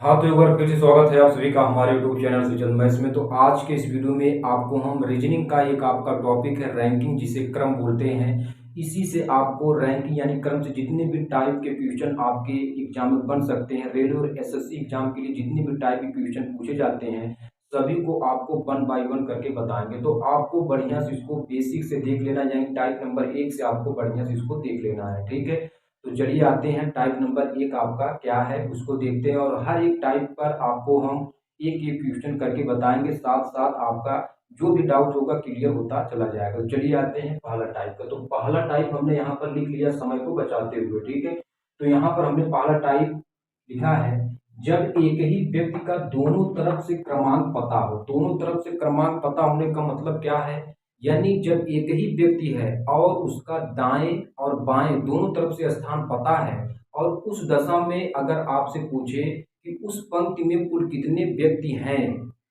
हाँ, तो एक बार फिर से स्वागत है आप सभी का हमारे यूट्यूब चैनल सृजन मैथ्स में। तो आज के इस वीडियो में आपको हम रीजनिंग का एक आपका टॉपिक है रैंकिंग, जिसे क्रम बोलते हैं। इसी से आपको रैंकिंग यानी क्रम से जितने भी टाइप के क्वेश्चन आपके एग्जाम में बन सकते हैं, रेलवे और एसएससी एग्जाम के लिए जितने भी टाइप के क्वेश्चन पूछे जाते हैं, सभी को आपको वन बाय वन करके बताएंगे। तो आपको बढ़िया से इसको बेसिक से देख लेना, यानी टाइप नंबर 1 से आपको बढ़िया से इसको देख लेना है, ठीक है। तो चलिए आते हैं, टाइप नंबर 1 आपका क्या है उसको देखते हैं, और हर एक टाइप पर आपको हम एक एक क्वेश्चन करके बताएंगे, साथ साथ आपका जो भी डाउट होगा क्लियर होता चला जाएगा। तो चलिए आते हैं पहला टाइप का। तो पहला टाइप हमने यहाँ पर लिख लिया समय को बचाते हुए, ठीक है। तो यहाँ पर हमने पहला टाइप लिखा है, जब एक ही व्यक्ति का दोनों तरफ से क्रमांक पता हो। दोनों तरफ से क्रमांक पता होने का मतलब क्या है, यानी जब एक ही व्यक्ति है और उसका दाएं और बाएं दोनों तरफ से स्थान पता है, और उस दशा में अगर आपसे पूछे कि उस पंक्ति में कुल कितने व्यक्ति हैं,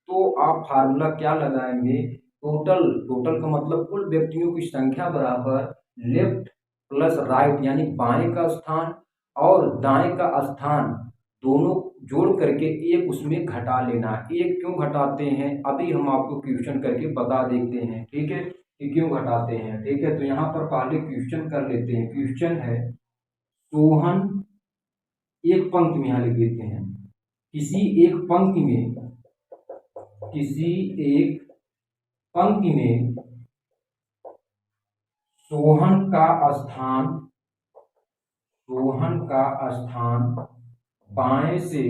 तो आप फार्मूला क्या लगाएंगे, टोटल। टोटल का मतलब कुल व्यक्तियों की संख्या बराबर लेफ्ट प्लस राइट, यानी बाएं का स्थान और दाएं का स्थान दोनों जोड़ करके एक उसमें घटा लेना। एक क्यों घटाते हैं अभी हम आपको क्वेश्चन करके बता देते हैं, ठीक है, कि क्यों घटाते हैं, ठीक है। तो यहाँ पर पहले क्वेश्चन कर लेते हैं। क्वेश्चन है, सोहन, एक पंक्ति में यहाँ लिख देते हैं, किसी एक पंक्ति में, किसी एक पंक्ति में सोहन का स्थान, सोहन का स्थान बाएं से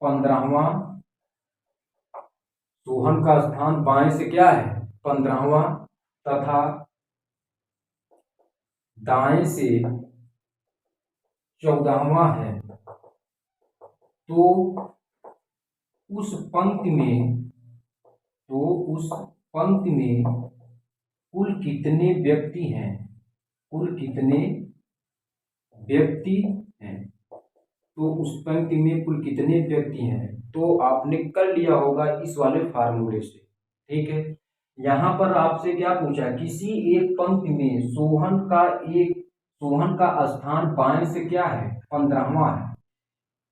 15वां, सोहन का स्थान बाएं से क्या है 15वां, तथा दाएं से 14वां है। तो उस पंक्ति में, तो उस पंक्ति में कुल कितने व्यक्ति हैं, कुल कितने व्यक्ति हैं, तो उस पंक्ति में कुल कितने व्यक्ति हैं, तो आपने कर लिया होगा इस वाले फार्मूले से, ठीक है। यहाँ पर आपसे क्या पूछा, किसी एक पंक्ति में सोहन का स्थान बाएं से क्या है 15वां है,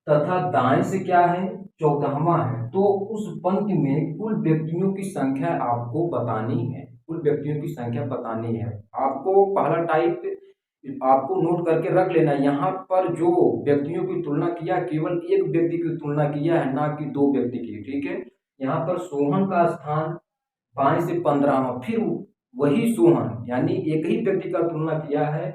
तथा दाएं से क्या है 14वां है। तो उस पंक्ति में कुल व्यक्तियों की संख्या आपको बतानी है, कुल व्यक्तियों की संख्या बतानी है। आपको पहला टाइप आपको नोट करके रख लेना। यहाँ पर जो व्यक्तियों की तुलना किया, केवल एक व्यक्ति की तुलना किया है, ना कि दो व्यक्ति की, ठीक है। यहाँ पर सोहन का स्थान बाएं से 15वां, फिर वही सोहन यानी एक ही व्यक्ति का तुलना किया है,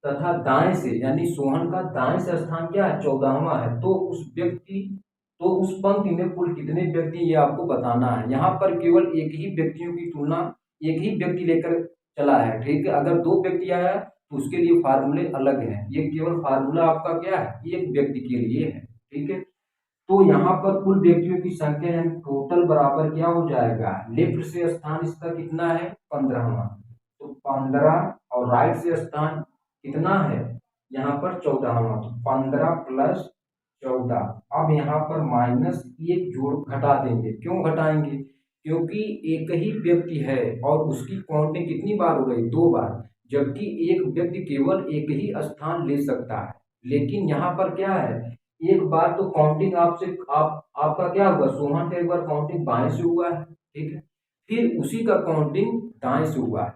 तथा दाएं से यानी सोहन का दाएं से स्थान क्या है 14वां है। तो उस पंक्ति में कुल कितने व्यक्ति ये आपको बताना है। यहाँ पर केवल एक ही व्यक्तियों की तुलना, एक ही व्यक्ति लेकर चला है, ठीक है। अगर दो व्यक्ति आया तो उसके लिए फार्मूले अलग है, ये केवल फार्मूला आपका क्या है एक व्यक्ति के लिए है, ठीक है। तो यहाँ पर कुल व्यक्तियों की संख्या यानी टोटल बराबर क्या हो जाएगा, लेफ्ट से स्थान इसका कितना है 15वां, तो 15, और राइट से स्थान कितना है यहाँ पर 14वां, तो 15 प्लस 14। अब यहाँ पर माइनस एक जोड़ घटा देंगे। क्यों घटाएंगे, क्योंकि एक ही व्यक्ति है और उसकी काउंटिंग कितनी बार हो गई, 2 बार, जबकि एक व्यक्ति केवल एक ही स्थान ले सकता है। लेकिन यहाँ पर क्या है, एक बार तो काउंटिंग आपसे आपका क्या हुआ, सोहन का एक बार काउंटिंग बाएं से हुआ है, ठीक है, फिर उसी का काउंटिंग दाएं से हुआ है।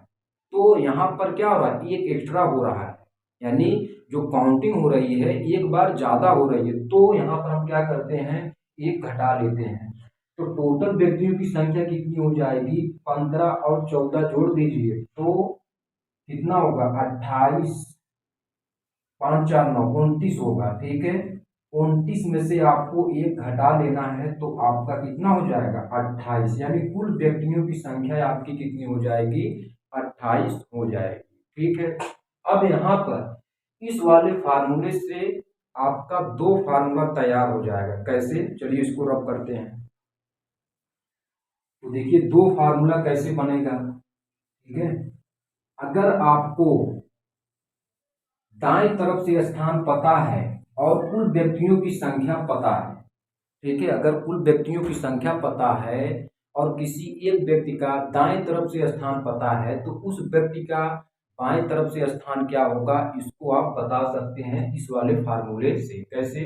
तो यहाँ पर क्या हो रहा है, एक एक्स्ट्रा हो रहा है, यानी जो काउंटिंग हो रही है एक बार ज्यादा हो रही है। तो यहाँ पर हम क्या करते हैं, एक घटा लेते हैं। तो टोटल व्यक्तियों की संख्या कितनी हो जाएगी, 15 और 14 जोड़ दीजिए तो कितना होगा 28, 5 4 9 29 होगा, ठीक है। 29 में से आपको एक घटा लेना है तो आपका कितना हो जाएगा 28, यानी कुल व्यक्तियों की संख्या आपकी कितनी हो जाएगी 28 हो जाएगी, ठीक है। अब यहाँ पर इस वाले फार्मूले से आपका दो फार्मूला तैयार हो जाएगा। कैसे, चलिए इसको रब करते हैं। तो देखिए दो फार्मूला कैसे बनेगा, ठीक है। अगर आपको दाएं तरफ से स्थान पता है और कुल व्यक्तियों की संख्या पता है, ठीक है, अगर कुल व्यक्तियों की संख्या पता है और किसी एक व्यक्ति का दाएं तरफ से स्थान पता है, तो उस व्यक्ति का बाएं तरफ से स्थान क्या होगा, इसको आप बता सकते हैं इस वाले फार्मूले से। कैसे,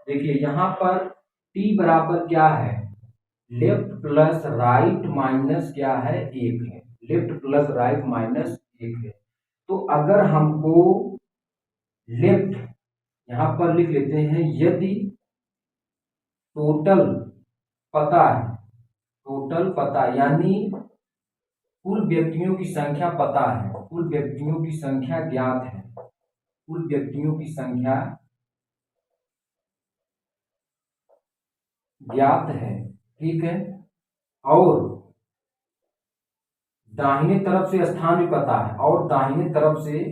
देखिए यहाँ पर टी बराबर क्या है, लेफ्ट प्लस राइट माइनस क्या है, एक है, लेफ्ट प्लस राइट माइनस एक है। तो अगर हमको लेफ्ट यहां पर लिख लेते हैं, यदि टोटल पता है, टोटल पता यानी कुल व्यक्तियों की संख्या पता है, कुल व्यक्तियों की संख्या ज्ञात है, कुल व्यक्तियों की संख्या ज्ञात है, ठीक है, और दाहिने तरफ से स्थान भी पता है, और दाहिने तरफ से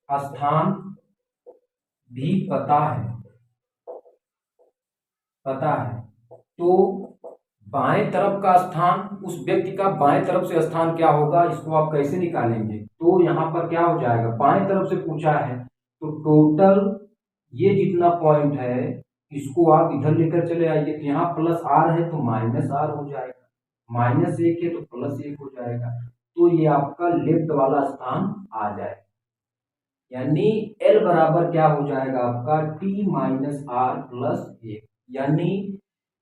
स्थान भी पता है, पता है। तो बाएं तरफ का स्थान, उस व्यक्ति का बाएं तरफ से स्थान क्या होगा, इसको आप कैसे निकालेंगे, तो यहां पर क्या हो जाएगा, बाएं तरफ से पूछा है तो टोटल ये जितना पॉइंट है इसको आप इधर लेकर चले आइए, तो यहाँ प्लस आर है तो माइनस आर हो जाएगा, माइनस एक है तो प्लस एक हो जाएगा, तो ये आपका लेफ्ट वाला स्थान आ जाएगा। यानी एल बराबर क्या हो जाएगा आपका, टी माइनस आर प्लस एक। यानी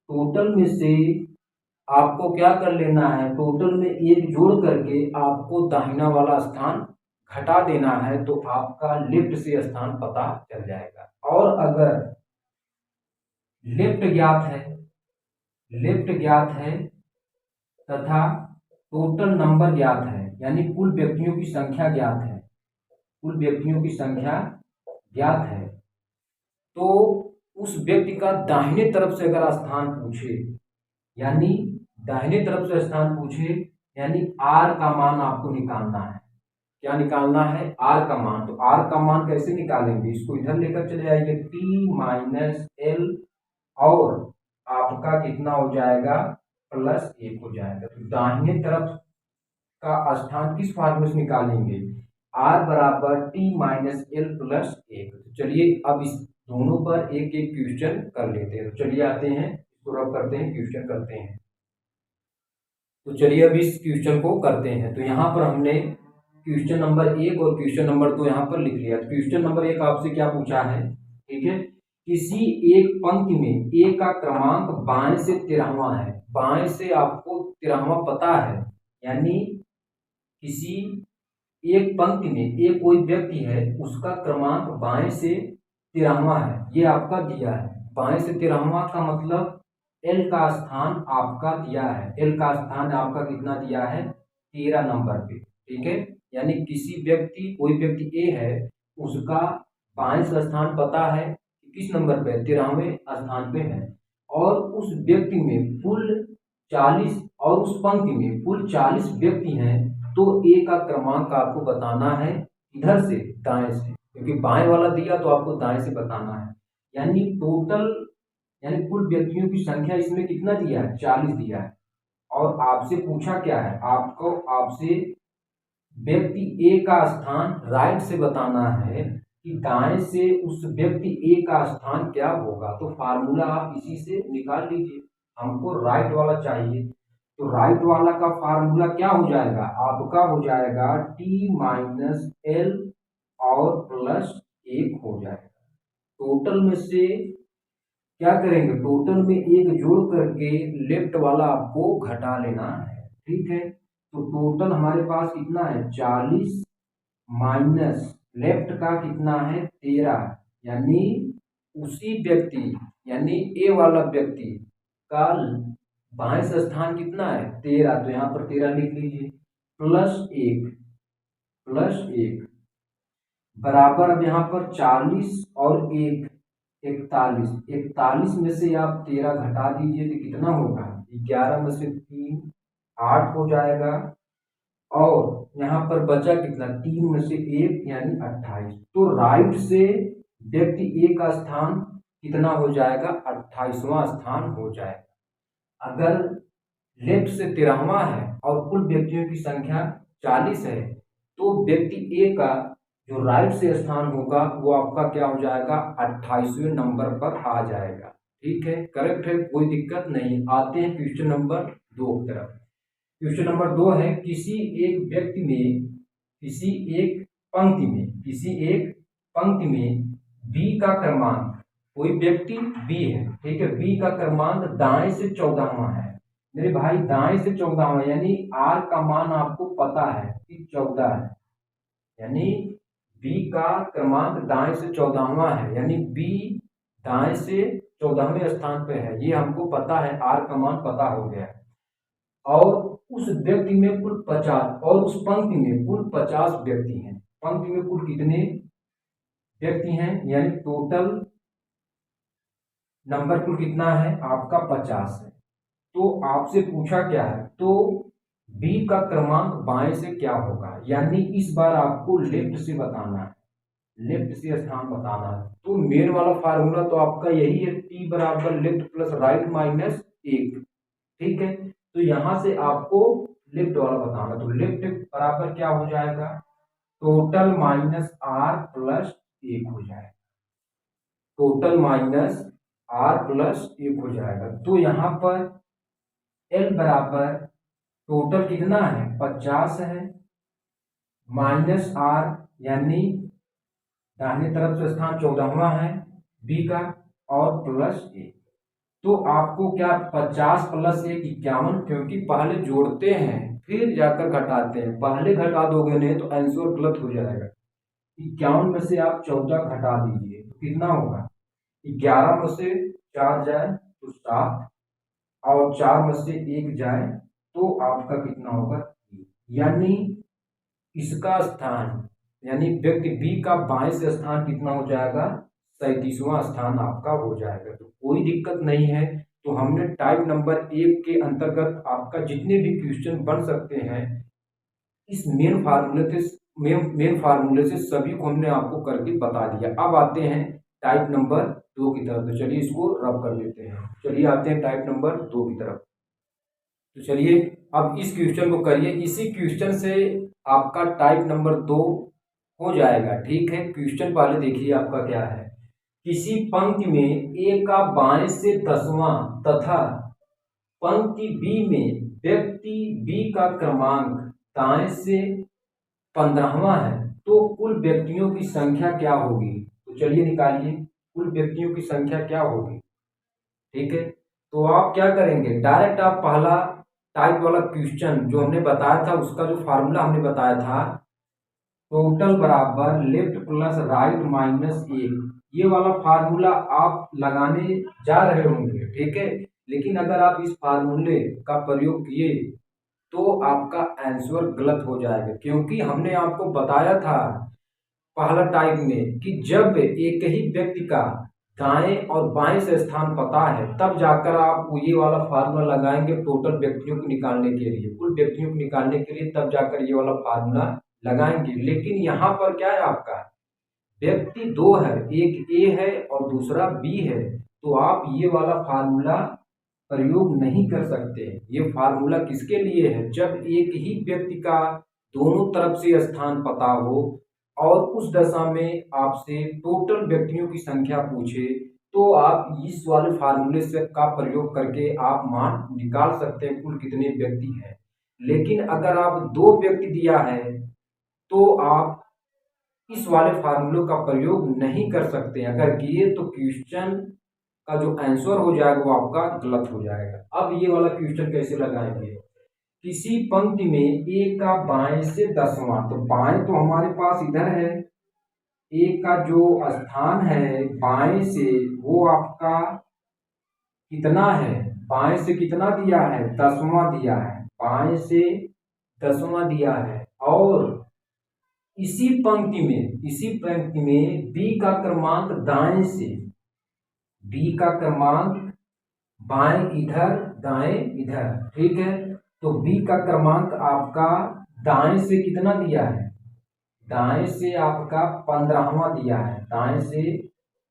टोटल में से आपको क्या कर लेना है, टोटल में एक जोड़ करके आपको दाहिना वाला स्थान घटा देना है, तो आपका लेफ्ट से स्थान पता चल जाएगा। और अगर लेफ्ट ज्ञात है, लेफ्ट ज्ञात है तथा टोटल नंबर ज्ञात है, यानी कुल व्यक्तियों की संख्या ज्ञात है, कुल व्यक्तियों की संख्या ज्ञात है, तो उस व्यक्ति का दाहिने तरफ से अगर स्थान पूछे, यानी दाहिने तरफ से स्थान पूछे, यानी आर का मान आपको निकालना है, क्या निकालना है, आर का मान। तो आर का मान कैसे निकालेंगे, इसको इधर लेकर चले आइए, टी माइनस एल और आपका कितना हो जाएगा, प्लस एक हो जाएगा। तो दाहिने तरफ का स्थान किस फॉर्मूले से निकालेंगे, आर बराबर टी माइनस एल प्लस एक। तो चलिए अब इस दोनों पर एक एक क्वेश्चन कर लेते हैं। तो चलिए आते हैं, इसको रब करते हैं, क्वेश्चन करते हैं। तो चलिए अब इस क्वेश्चन को करते हैं। तो यहाँ पर हमने क्वेश्चन नंबर एक और क्वेश्चन नंबर दो यहाँ पर लिख लिया। तो क्वेश्चन नंबर एक आपसे क्या पूछा है, ठीक है, किसी एक पंक्ति में ए का क्रमांक बाएं से 13वां है, बाएं से आपको 13वां पता है, यानी किसी एक पंक्ति में एक कोई व्यक्ति है उसका क्रमांक बाएं से 13वां है, ये आपका दिया है। बाएं से 13वां का मतलब एल का स्थान आपका दिया है, एल का स्थान आपका कितना दिया है, 13 नंबर पे, ठीक है। यानी किसी व्यक्ति, कोई व्यक्ति ए है, उसका बाएं से स्थान पता है, किस नंबर पे, 13वें स्थान पे है, और उस व्यक्ति में कुल 40, और उस पंक्ति में कुल 40 व्यक्ति हैं, तो ए का क्रमांक आपको बताना है इधर से दाएं से, क्योंकि बाएं वाला दिया तो आपको दाएं से बताना है। यानी टोटल, यानी कुल व्यक्तियों की संख्या इसमें कितना दिया है, 40 दिया है, और आपसे पूछा क्या है, आपको आपसे व्यक्ति ए का स्थान राइट से बताना है कि दाएं से उस व्यक्ति ए का स्थान क्या होगा। तो फार्मूला आप इसी से निकाल लीजिए, हमको राइट वाला चाहिए, तो राइट वाला का फार्मूला क्या हो जाएगा, आपका हो जाएगा टी माइनस एल और प्लस एक हो जाएगा। टोटल में से क्या करेंगे, टोटल में एक जोड़ करके लेफ्ट वाला आपको घटा लेना है, ठीक है। तो टोटल हमारे पास कितना है, 40 माइनस लेफ्ट का कितना है, 13, यानी उसी व्यक्ति, यानी ए वाला व्यक्ति का बाएं से स्थान कितना है, 13, तो यहाँ पर 13 लिख लीजिए, प्लस एक, प्लस एक बराबर, अब यहाँ पर 40 और एक 41, 41 में से आप 13 घटा दीजिए तो कितना होगा, 11 में से 3 8 हो जाएगा, और यहाँ पर बचा कितना, 3 में से 1 यानी 28। तो राइट से व्यक्ति ए का स्थान कितना हो जाएगा, 28वां स्थान हो जाएगा। अगर लेफ्ट से 13वां है और कुल व्यक्तियों की संख्या 40 है, तो व्यक्ति ए का जो राइट से स्थान होगा वो आपका क्या हो जाएगा, 28वें नंबर पर आ जाएगा, ठीक है, करेक्ट है, कोई दिक्कत नहीं। आते हैं क्वेश्चन नंबर 2 की तरफ। क्वेश्चन नंबर 2 है, किसी एक व्यक्ति में, किसी एक पंक्ति में, किसी एक पंक्ति में बी का क्रमांक कोई व्यक्ति बी है, ठीक है, बी का क्रमांक दाएं से 14वां है। मेरे भाई दाएं से 14वां यानी आर का मान आपको पता है कि 14 है, यानी बी का क्रमांक दाएं से 14वां है, यानी बी दाएं से 14वें स्थान पे है, ये हमको पता है, आर का मान पता हो गया है। और उस व्यक्ति में कुल 50 और उस पंक्ति में कुल 50 व्यक्ति हैं। पंक्ति में कुल कितने व्यक्ति हैं, यानी टोटल नंबर कुल कितना है आपका 50 है। तो आपसे पूछा क्या है, तो बी का क्रमांक बाएं से क्या होगा, यानी इस बार आपको लेफ्ट से बताना है, लेफ्ट से स्थान बताना है। तो मेन वाला फार्मूला तो आपका यही है, टी बराबर लेफ्ट प्लस राइट माइनस 1, ठीक है। तो यहां से आपको लेफ्ट वाला बताना, तो लेफ्ट बराबर क्या हो जाएगा, टोटल माइनस आर प्लस 1 हो जाएगा, टोटल माइनस आर प्लस 1 हो जाएगा। तो यहाँ पर एल बराबर टोटल कितना है 50 है, माइनस आर यानी दाहिने तरफ से स्थान 14वां है बी का, और प्लस 1। तो आपको क्या 50 प्लस 1 51, क्योंकि पहले जोड़ते हैं फिर जाकर घटाते हैं, पहले घटा दोगे नहीं तो आंसर गलत हो जाएगा। 51 में से आप 14 घटा दीजिए तो कितना होगा, 11 में से 4 जाए तो 7, और 4 में से 1 जाए तो आपका कितना होगा, यानी इसका स्थान यानी व्यक्ति बी का बाएं से स्थान कितना हो जाएगा, 37वां स्थान आपका हो जाएगा। तो कोई दिक्कत नहीं है। तो हमने टाइप नंबर 1 के अंतर्गत आपका जितने भी क्वेश्चन बन सकते हैं इस मेन फार्मूले से सभी को हमने आपको करके बता दिया। अब आते हैं टाइप नंबर 2 की तरफ, तो चलिए इसको रब कर लेते हैं। चलिए आते हैं टाइप नंबर 2 की तरफ। तो चलिए अब इस क्वेश्चन को करिए, इसी क्वेश्चन से आपका टाइप नंबर 2 हो जाएगा, ठीक है। क्वेश्चन पहले देखिए आपका क्या है, किसी पंक्ति में ए का बाएं से 10वां तथा पंक्ति बी में व्यक्ति बी का क्रमांक दाएं से 15वां है, तो कुल व्यक्तियों की संख्या क्या होगी। तो चलिए निकालिए कुल व्यक्तियों की संख्या क्या होगी, ठीक है। तो आप क्या करेंगे, डायरेक्ट आप पहला टाइप वाला क्वेश्चन जो हमने बताया था उसका जो फार्मूला हमने बताया था, टोटल बराबर लेफ्ट प्लस राइट माइनस 1, ये वाला फार्मूला आप लगाने जा रहे होंगे, ठीक है। लेकिन अगर आप इस फार्मूले का प्रयोग किए तो आपका आंसर गलत हो जाएगा, क्योंकि हमने आपको बताया था पहला टाइप में कि जब एक ही व्यक्ति का दाएं और बाएं से स्थान पता है तब जाकर आप ये वाला फार्मूला लगाएंगे टोटल व्यक्तियों को निकालने के लिए, कुल व्यक्तियों को निकालने के लिए, तब जाकर ये वाला फार्मूला लगाएंगे। लेकिन यहाँ पर क्या है, आपका व्यक्ति 2 है, एक ए है और दूसरा बी है, तो आप ये वाला फार्मूला प्रयोग नहीं कर सकते। ये फार्मूला किसके लिए है, जब एक ही व्यक्ति का दोनों तरफ से स्थान पता हो और उस दशा में आपसे टोटल व्यक्तियों की संख्या पूछे, तो आप इस वाले फार्मूले से का प्रयोग करके आप मान निकाल सकते हैं कुल कितने व्यक्ति हैं। लेकिन अगर आप 2 व्यक्ति दिया है तो आप इस वाले फार्मूले का प्रयोग नहीं कर सकते। अगर किए तो क्वेश्चन का जो आंसर हो जाएगा वो आपका गलत हो जाएगा। अब ये वाला क्वेश्चन कैसे लगाएंगे, किसी पंक्ति में ए का बाएं से 10वां, तो बाएं तो हमारे पास इधर है, ए का जो स्थान है बाएं से वो आपका कितना है, बाएं से कितना दिया है 10वां दिया है, बाएं से 10वां दिया है। और इसी पंक्ति में बी का क्रमांक दाएं से, बी का क्रमांक बाएं इधर दाएं इधर, ठीक है। तो बी का क्रमांक आपका दाएं से कितना दिया है, दाएं से आपका 15वां दिया है, दाएं से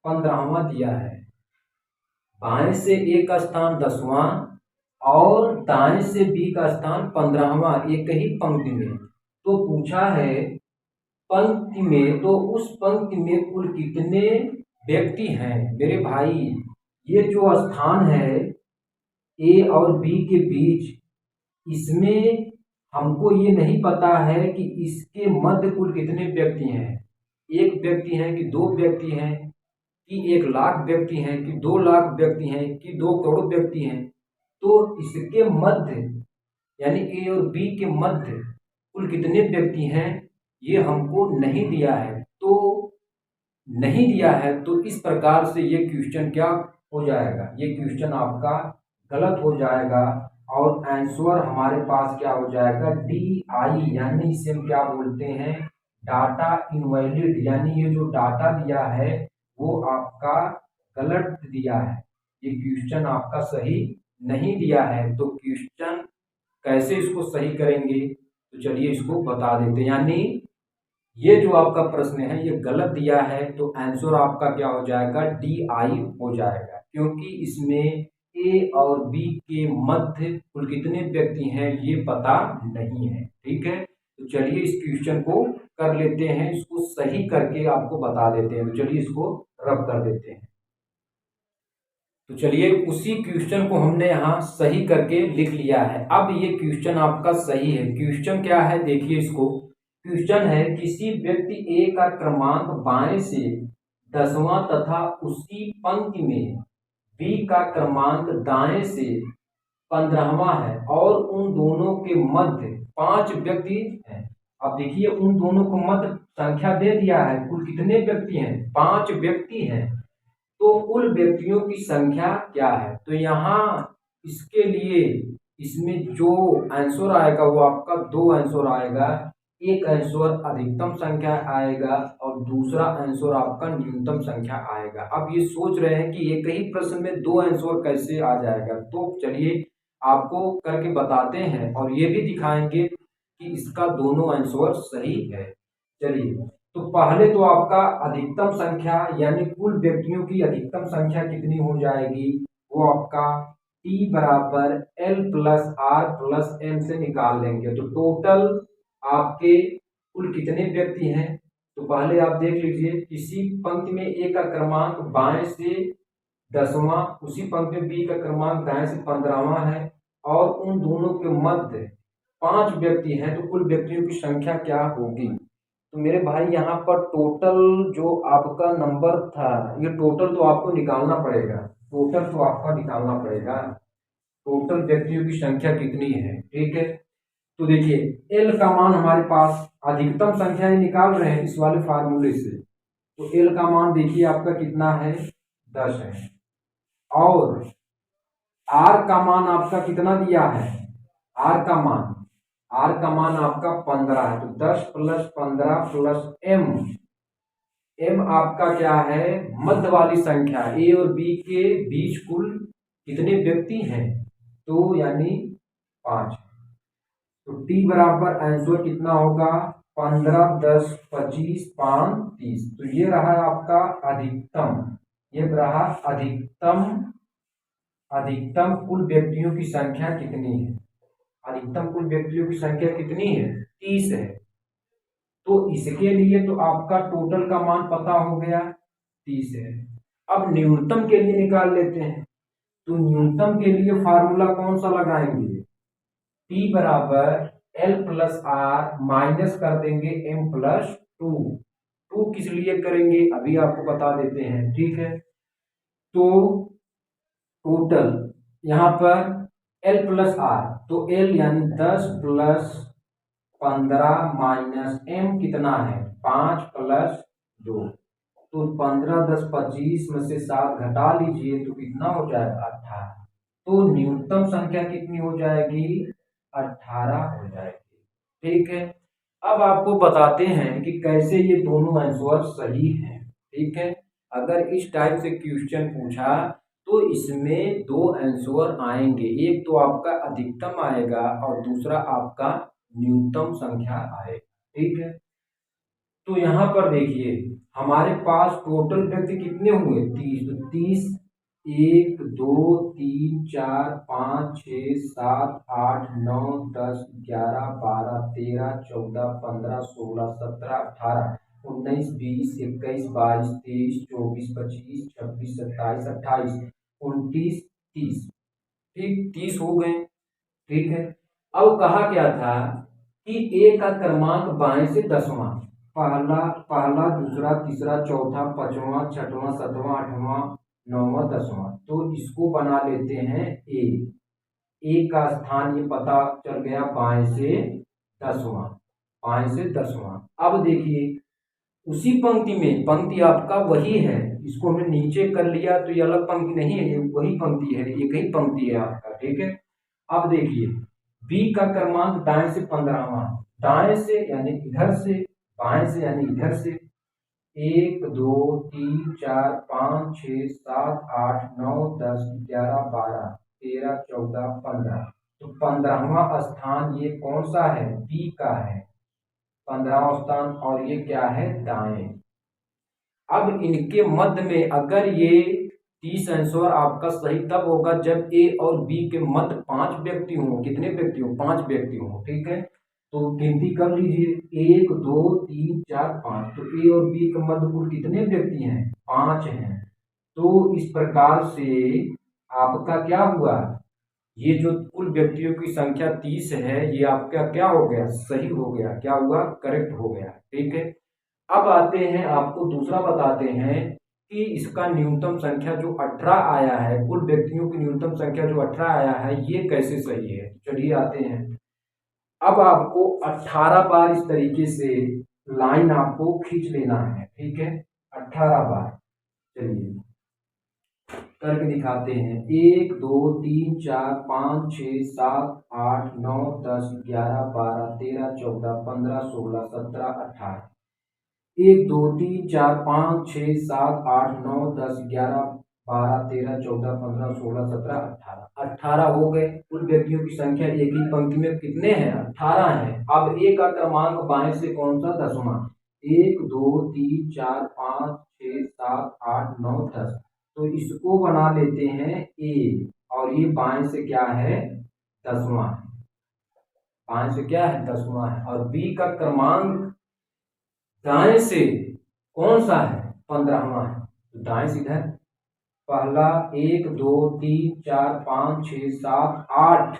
15वां दिया है, बाएं से ए का स्थान 10वां और दाएं से बी का स्थान 15वां, एक ही पंक्ति में। तो पूछा है पंक्ति में, तो उस पंक्ति में कुल कितने व्यक्ति हैं। मेरे भाई ये जो स्थान है ए और बी के बीच, इसमें हमको ये नहीं पता है कि इसके मध्य कुल कितने व्यक्ति हैं, एक व्यक्ति हैं कि 2 व्यक्ति हैं, कि 1 लाख व्यक्ति हैं, कि 2 लाख व्यक्ति हैं, कि 2 करोड़ व्यक्ति हैं, तो इसके मध्य यानी ए और बी के मध्य कुल कितने व्यक्ति हैं ये हमको नहीं दिया है। तो नहीं दिया है तो इस प्रकार से ये क्वेश्चन क्या हो जाएगा, ये क्वेश्चन आपका गलत हो जाएगा और आंसर हमारे पास क्या हो जाएगा, डी आई, यानी इसे हम क्या बोलते हैं, डाटा इनवैलिड, यानी ये जो डाटा दिया है वो आपका गलत दिया है, ये क्वेश्चन आपका सही नहीं दिया है। तो क्वेश्चन कैसे इसको सही करेंगे, तो चलिए इसको बता देते हैं। यानी ये जो आपका प्रश्न है ये गलत दिया है तो आंसर आपका क्या हो जाएगा, डी आई हो जाएगा, क्योंकि इसमें ए और बी के मध्य कुल कितने व्यक्ति हैं ये पता नहीं है। ठीक है, तो चलिए इस क्वेश्चन को कर लेते हैं, इसको सही करके आपको बता देते हैं। तो चलिए इसको रब कर देते हैं। तो चलिए उसी क्वेश्चन को हमने यहाँ सही करके लिख लिया है। अब ये क्वेश्चन आपका सही है। क्वेश्चन क्या है देखिए, इसको क्वेश्चन है किसी व्यक्ति ए का क्रमांक बाएं से 10वां तथा उसी पंक्ति में बी का क्रमांक दाएं से 15वां है और उन दोनों के मध्य 5 व्यक्ति हैं। अब देखिए उन दोनों को मध्य संख्या दे दिया है, कुल कितने व्यक्ति हैं, 5 व्यक्ति हैं। तो कुल व्यक्तियों की संख्या क्या है, तो यहाँ इसके लिए इसमें जो आंसर आएगा वो आपका 2 आंसर आएगा, एक आंसर अधिकतम संख्या आएगा और दूसरा आंसर आपका न्यूनतम संख्या आएगा। अब ये सोच रहे हैं कि एक ही प्रश्न में 2 आंसर कैसे आ जाएगा, तो चलिए आपको करके बताते हैं और ये भी दिखाएंगे कि इसका दोनों आंसर सही है। चलिए तो पहले तो आपका अधिकतम संख्या यानी कुल व्यक्तियों की अधिकतम संख्या कितनी हो जाएगी, वो आपका t बराबर l plus R plus m से निकाल लेंगे। तो टोटल आपके कुल कितने व्यक्ति हैं, तो पहले आप देख लीजिए किसी पंक्ति में ए का क्रमांक बाएं से 10वां, उसी पंक्ति में बी का क्रमांक दाएं से 15वां है और उन दोनों के मध्य 5 व्यक्ति हैं, तो कुल व्यक्तियों की संख्या क्या होगी। तो मेरे भाई यहाँ पर टोटल जो आपका नंबर था ये टोटल तो आपको निकालना पड़ेगा, टोटल तो आपका निकालना पड़ेगा, टोटल व्यक्तियों की संख्या कितनी है। ठीक है, तो देखिए एल का मान हमारे पास अधिकतम संख्या ही निकाल रहे हैं इस वाले फार्मूले से, तो एल का मान देखिए आपका कितना है, 10 है और आर का मान आपका कितना दिया है, आर का मान आपका 15 है। तो 10 प्लस 15 प्लस एम आपका क्या है, मध्य वाली संख्या ए और बी के बीच कुल कितने व्यक्ति हैं, तो यानी 5। तो टी बराबर आंसर कितना होगा, 15 10 25 5 30। तो ये रहा आपका अधिकतम, ये रहा अधिकतम कुल व्यक्तियों की संख्या कितनी है, अधिकतम कुल व्यक्तियों की संख्या कितनी है, 30 है। तो इसके लिए तो आपका टोटल का मान पता हो गया 30 है। अब न्यूनतम के लिए निकाल लेते हैं, तो न्यूनतम के लिए फार्मूला कौन सा लगाएंगे, T बराबर L प्लस आर माइनस कर देंगे M प्लस 2 किस लिए करेंगे अभी आपको बता देते हैं। ठीक है, तो टोटल यहाँ पर L प्लस आर, तो L यानी 10 प्लस 15 माइनस M कितना है, 5 प्लस 2, तो 15 10 25 में से 7 घटा लीजिए तो कितना हो जाएगा, 18। तो न्यूनतम संख्या कितनी हो जाएगी, 18 हो जाएगी। ठीक है, अब आपको बताते हैं कि कैसे ये दोनों आंसर सही हैं। ठीक है, अगर इस टाइप से क्वेश्चन पूछा तो इसमें 2 आंसर आएंगे, एक तो आपका अधिकतम आएगा और दूसरा आपका न्यूनतम संख्या आएगा। ठीक है, तो यहाँ पर देखिए हमारे पास टोटल व्यक्ति कितने हुए, 30। तो 30 1 2 3 4 5 6 7 8 9 10 11 12 13 14 15 16 17 18 19 20 21 22 23 24 25 26 27 28 29 30। ठीक, 30 हो गए। ठीक है, अब कहा क्या था कि ए का क्रमांक बाएं से 10वां, पहला पहला दूसरा तीसरा चौथा पांचवा छठवां सातवां आठवां नौवां दसवां। तो इसको बना लेते हैं ए का स्थान ये पता चल गया बाएं से दसवां, बाएं से दसवां। अब देखिए उसी पंक्ति में, पंक्ति आपका वही है, इसको हमने नीचे कर लिया तो ये अलग पंक्ति नहीं है, ये वही पंक्ति है, एक ही पंक्ति है आपका, ठीक है। अब देखिए बी का क्रमांक दाएं से 15वां, दाएं से यानी इधर से, बाएं से यानी इधर से 1 2 3 4 5 6 7 8 9 10 11 12 13 14 15। तो 15वां स्थान ये कौन सा है? बी का है 15वां स्थान, और ये क्या है? दाएं। अब इनके मध्य में अगर ये 30 आंसर आपका सही तब होगा जब ए और बी के मध्य 5 व्यक्ति हों। कितने व्यक्ति हों? 5 व्यक्ति हों, ठीक है। तो गिनती कर लीजिए 1 2 3 4 5। तो ए और बी के मध्य कुल कितने व्यक्ति हैं? 5 हैं। तो इस प्रकार से आपका क्या हुआ, ये जो कुल व्यक्तियों की संख्या 30 है ये आपका क्या हो गया? सही हो गया। क्या हुआ? करेक्ट हो गया, ठीक है। अब आते हैं, आपको दूसरा बताते हैं कि इसका न्यूनतम संख्या जो 18 आया है, कुल व्यक्तियों की न्यूनतम संख्या जो 18 आया है, ये कैसे सही है? चलिए आते हैं। अब आपको 18 बार इस तरीके से लाइन आपको खींच लेना है, ठीक है, 18 बार। चलिए करके दिखाते हैं। 1 2 3 4 5 6 7 8 9 10 11 12 13 14 15 16 17 18। 1 2 3 4 5 6 7 8 9 10 11 12 13 14 15 16 17 18। 18 हो गए। कुल व्यक्तियों की संख्या एक ही पंक्ति में कितने हैं? 18 हैं। अब ए का क्रमांक बाएं से कौन सा? 10वां। 1 2 3 4 5 6 7 8 9 10। तो इसको बना लेते हैं ए, और ये बाएं से क्या है? 10वां। बाएं से क्या है? 10वां है। और बी का क्रमांक दाएं से कौन सा है? 15वां है। तो दाएं से इधर पहला 1 2 3 4 5 6 7 8।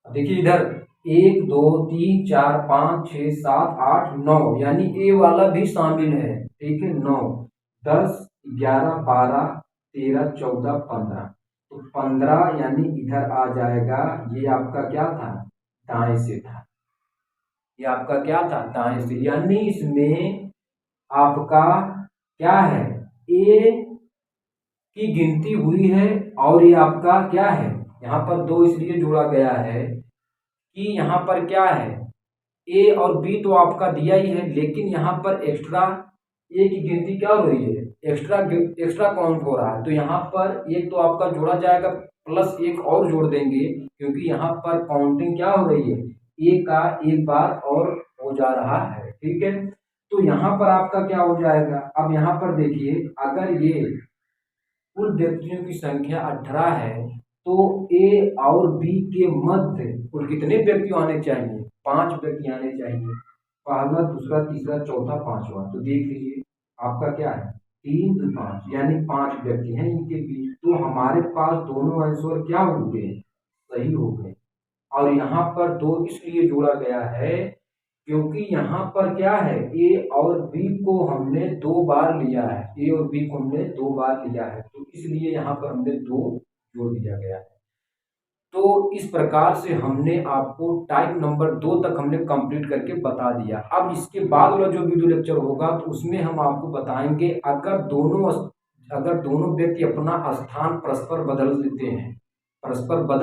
देखिए इधर 1 2 3 4 5 6 7 8 9, यानी ए वाला भी शामिल है, ठीक है। 9 10 11 12 13 14 15। तो 15 यानी इधर आ जाएगा। ये आपका क्या था? दाएं से था। ये आपका क्या था? दाएं से। यानी इसमें आपका क्या है? ए की गिनती हुई है, और ये आपका क्या है? यहाँ पर 2 इसलिए जोड़ा गया है कि यहाँ पर क्या है? ए और बी तो आपका दिया ही है, लेकिन यहाँ पर एक्स्ट्रा ए की गिनती क्या हो रही है? एक्स्ट्रा काउंट हो रहा है। तो यहाँ पर एक तो आपका जोड़ा जाएगा, प्लस एक और जोड़ देंगे, क्योंकि यहाँ पर काउंटिंग क्या हो रही है? ए का एक बार और हो जा रहा है, ठीक है। तो यहाँ पर आपका क्या हो जाएगा? अब यहाँ पर देखिए, अगर ये कुल व्यक्तियों की संख्या 18 है, तो ए और बी के मध्य कुल कितने व्यक्ति आने चाहिए? 5 व्यक्ति आने चाहिए। पहला दूसरा तीसरा चौथा पांचवा। तो देख लीजिए आपका क्या है? 3 2 5, यानी 5 व्यक्ति हैं इनके बीच। तो हमारे पास दोनों आंसर क्या हो गए? सही हो गए। और यहाँ पर 2 इसलिए जोड़ा गया है क्योंकि यहाँ पर क्या है? ए और बी को हमने 2 बार लिया है। ए और बी को हमने 2 बार लिया है, तो इसलिए यहाँ पर हमने 2 जोड़ दिया गया है। तो इस प्रकार से हमने आपको टाइप नंबर 2 तक हमने कंप्लीट करके बता दिया। अब इसके बाद वाला जो वीडियो लेक्चर होगा तो उसमें हम आपको बताएंगे, अगर दोनों व्यक्ति अपना स्थान परस्पर बदल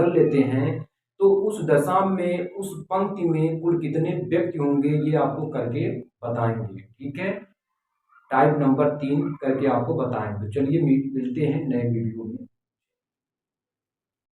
लेते हैं तो उस दशा में, उस पंक्ति में कुल कितने व्यक्ति होंगे, ये आपको करके बताएंगे, ठीक है। टाइप नंबर 3 करके आपको बताएंगे। चलिए मिलते हैं नए वीडियो में।